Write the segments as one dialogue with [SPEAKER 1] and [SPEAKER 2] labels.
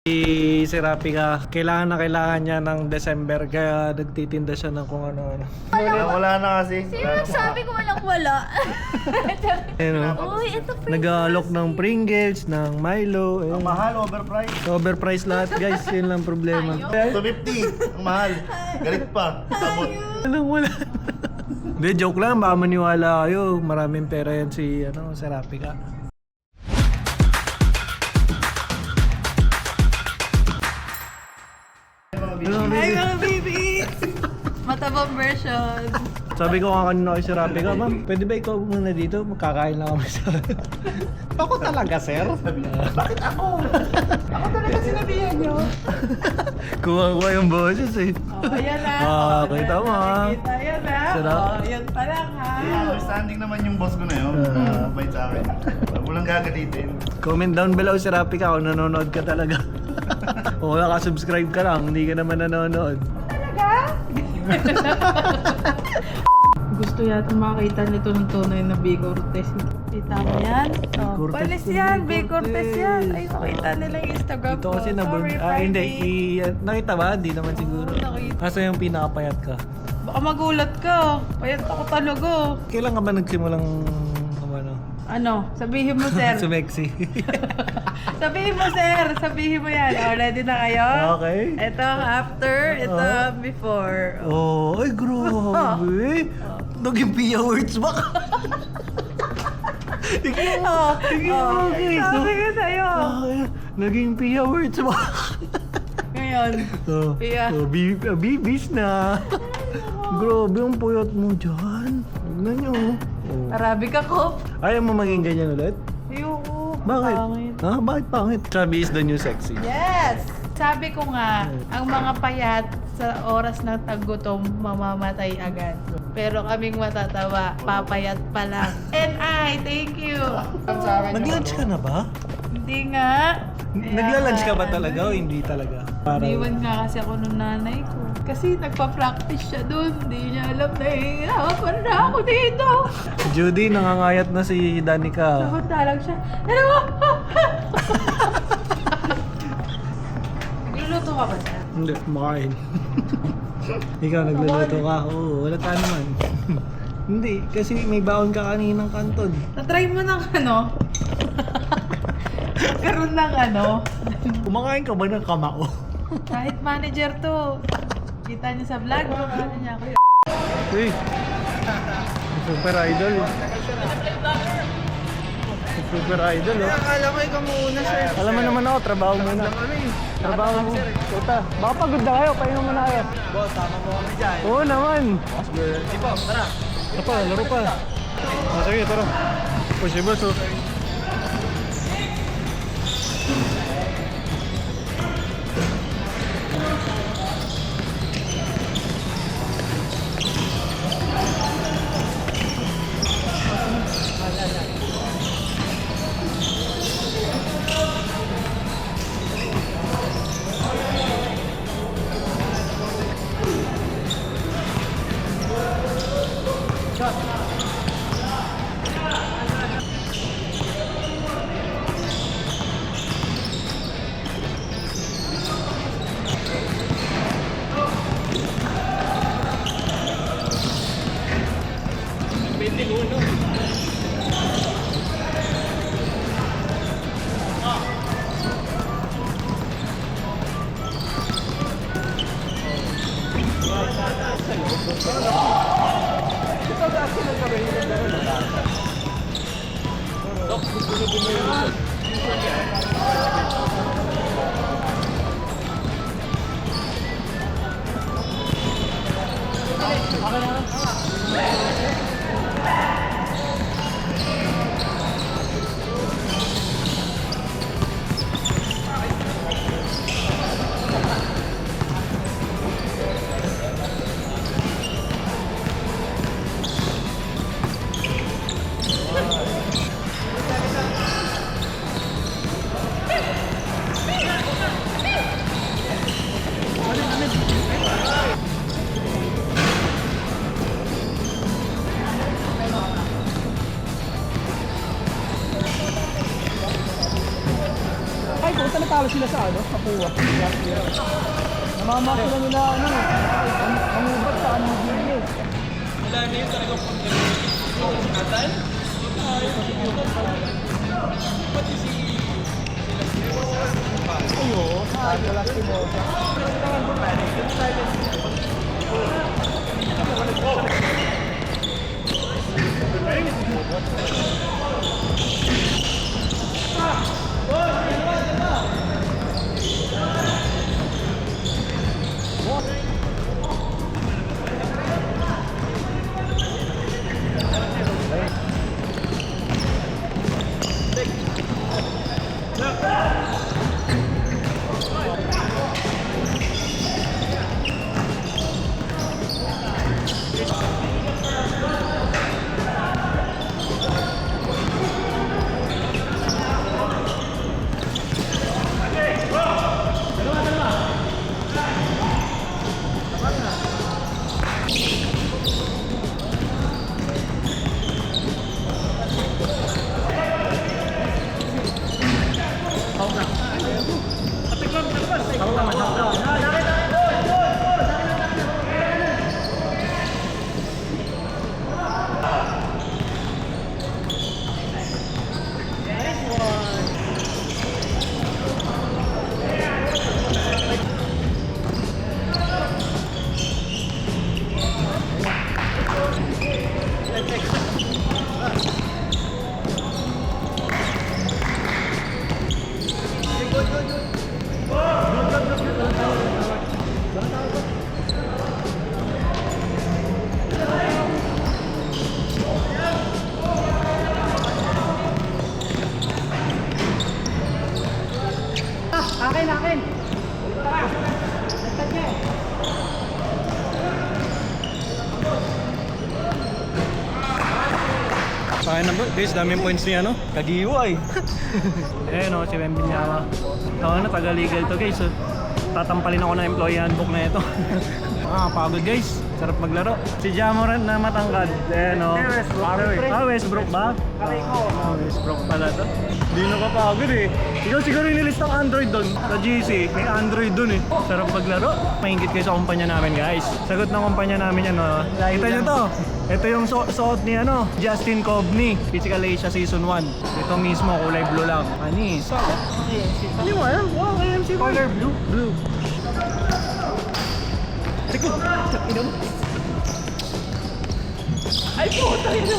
[SPEAKER 1] Si Serapika, kailangan niya ng December kaya nagtitinda siya ng kung ano-ano.
[SPEAKER 2] Wala na kasi.
[SPEAKER 3] Sino sabi ko walang wala?
[SPEAKER 1] Ayun,
[SPEAKER 3] Uy, ito pa.
[SPEAKER 1] nag-aalok ng Pringles, ng Milo.
[SPEAKER 2] Ang mahal, overpriced.
[SPEAKER 1] Overpriced lahat guys, yun lang problema.
[SPEAKER 2] 250, ang mahal. Galit pa. Sabot.
[SPEAKER 1] Wala. Hindi, joke lang, baka maniwala kayo. Maraming pera yan si Serapika.
[SPEAKER 3] Hi mga baby! Matabang version.
[SPEAKER 1] Sabi ko nga kanina kay Serapika, ma'am, pwede ba ikaw muna dito? Magkakain lang kami sa... Ako talaga, sir?
[SPEAKER 2] Bakit ako? Ako talaga sinabihan nyo.
[SPEAKER 1] Kuha yung boses eh.
[SPEAKER 3] Oh, ayan na.
[SPEAKER 1] Kita mo ha.
[SPEAKER 3] Ayan na.
[SPEAKER 1] Sarap.
[SPEAKER 3] Oh, yan pa lang ha.
[SPEAKER 2] Understanding naman yung boss ko na yun. Mabait sa akin. Walang gagalitin.
[SPEAKER 1] Comment down below, Serapika, kung nanonood ka talaga. O wala ka, subscribe ka lang, hindi ka naman nanonood.
[SPEAKER 3] Gusto yata makita nito ng tunay na Big Cortez. Kita mo yan? Oh,
[SPEAKER 1] Cortez
[SPEAKER 3] palis
[SPEAKER 1] to
[SPEAKER 3] yan,
[SPEAKER 1] Big
[SPEAKER 3] Big Cortez
[SPEAKER 1] Cortez.
[SPEAKER 3] yan. Ay, nakita nila yung Instagram
[SPEAKER 1] Ito
[SPEAKER 3] ko.
[SPEAKER 1] kasi
[SPEAKER 3] Sorry,
[SPEAKER 1] hindi.
[SPEAKER 3] Friday.
[SPEAKER 1] Nakita ba? Hindi naman siguro.
[SPEAKER 3] Oo, nakita.
[SPEAKER 1] Asa yung pinakapayat ka?
[SPEAKER 3] Baka magulat ka. Payat ako talaga.
[SPEAKER 1] Kailan ka ba nagsimulang ano?
[SPEAKER 3] Ano? Sabihin mo, sir.
[SPEAKER 1] Sumexy.
[SPEAKER 3] Sabihin mo, sir. Sabihin mo yan. Oh, ready na kayo?
[SPEAKER 1] Okay.
[SPEAKER 3] Ito after, ito before.
[SPEAKER 1] Oh, ay grabe. Naging Pia words ba? Tignan mo. Tignan mo guys.
[SPEAKER 3] Sabi ko sa'yo.
[SPEAKER 1] Naging Pia words ba?
[SPEAKER 3] Ngayon, Pia.
[SPEAKER 1] Bibis na. Grabe ang puyat mo dyan. Tignan nyo. Oh.
[SPEAKER 3] Arabic ako.
[SPEAKER 1] Ayaw mo maging ganyan ulit?
[SPEAKER 3] Ayoko.
[SPEAKER 1] Bakit?
[SPEAKER 3] Pangit.
[SPEAKER 1] Ha? Bakit pangit? Chubby is the new sexy.
[SPEAKER 3] Yes! Sabi ko nga, ang mga payat sa oras ng taggutom, mamamatay agad. Pero kaming matatawa, papayat pa lang. And thank you!
[SPEAKER 1] Nag-lunch ka na ba?
[SPEAKER 3] Hindi nga.
[SPEAKER 1] Nagla-lunch ka ba talaga o hindi talaga?
[SPEAKER 3] Iniwan nga kasi ako nung nanay ko. Kasi nagpa-practice siya doon. Hindi niya alam na hihirapan na ako dito.
[SPEAKER 1] Judy, nangangayat na si Danica.
[SPEAKER 3] Samantalang siya, ano mo? Nagluluto ka ba siya?
[SPEAKER 1] Hindi, kumakain. Ikaw, nagluluto ka. Oo, wala ka naman. Hindi, kasi may baon ka kaninang kanton.
[SPEAKER 3] Na-try mo ng ano? Karoon ng ano?
[SPEAKER 1] Kumakain ka ba ng kamao?
[SPEAKER 3] Kahit manager to. Kita niya sa vlog, ano niya ako.
[SPEAKER 1] Uy, super idol. Super idol, oh.
[SPEAKER 2] Akala ko ikaw muna, sir.
[SPEAKER 1] Alam mo naman ako, trabaho muna. Trabaho mo. Tuta. Baka pagod na kayo, painom muna kayo.
[SPEAKER 2] Boss, tama mo kami dyan.
[SPEAKER 1] Oo naman.
[SPEAKER 2] Si boss, tara.
[SPEAKER 1] Ito pa, laro pa. Sige, tara. Push boss, oh. natalo sila sa ano, sa Puwa. Namama sila nila ano, ang ubat sa ano video. Wala na yun talagang pagkakatan. Ayo, ay, wala si Mosa. Akin!
[SPEAKER 4] Kaya na bro, guys, daming points niya, no?
[SPEAKER 1] Kagiway! Eh no, si Wemby Nyama. Ito na, taga-legal to guys. So, tatampalin ako ng employee handbook na ito. Pagod guys. Sarap maglaro. Si Jamoran na matangkad. Eh no. Westbrook ba? Westbrook pala to. Hindi nakapagod eh. Ikaw siguro nilist ang Android doon. Sa GC, may Android doon eh. Sarap maglaro. Maingit kayo sa kumpanya namin guys. Sagot ng kumpanya namin yan. Kita nyo to. Ito yung suot ni Justin Cobney, Physical Asia Season 1. Ito mismo, kulay blue lang. Anis. Ano mo yan? Wow, AMC color blue. Blue. Sige, inom. Ay po, tayo na.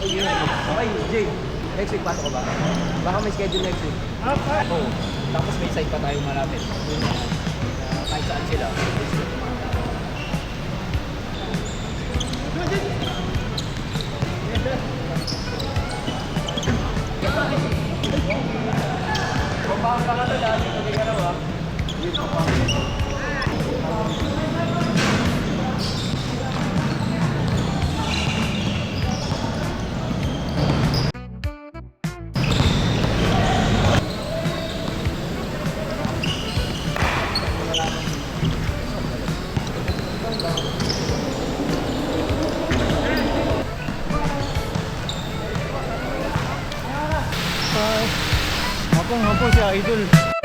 [SPEAKER 5] Okay, Jay. Next week pasok ka ba? Baka may schedule next week. Oo. Tapos may site pa tayo malapit. Kahit saan sila. Pampang ka na dati kung hindi ka na ba?
[SPEAKER 1] Hapong si Idol.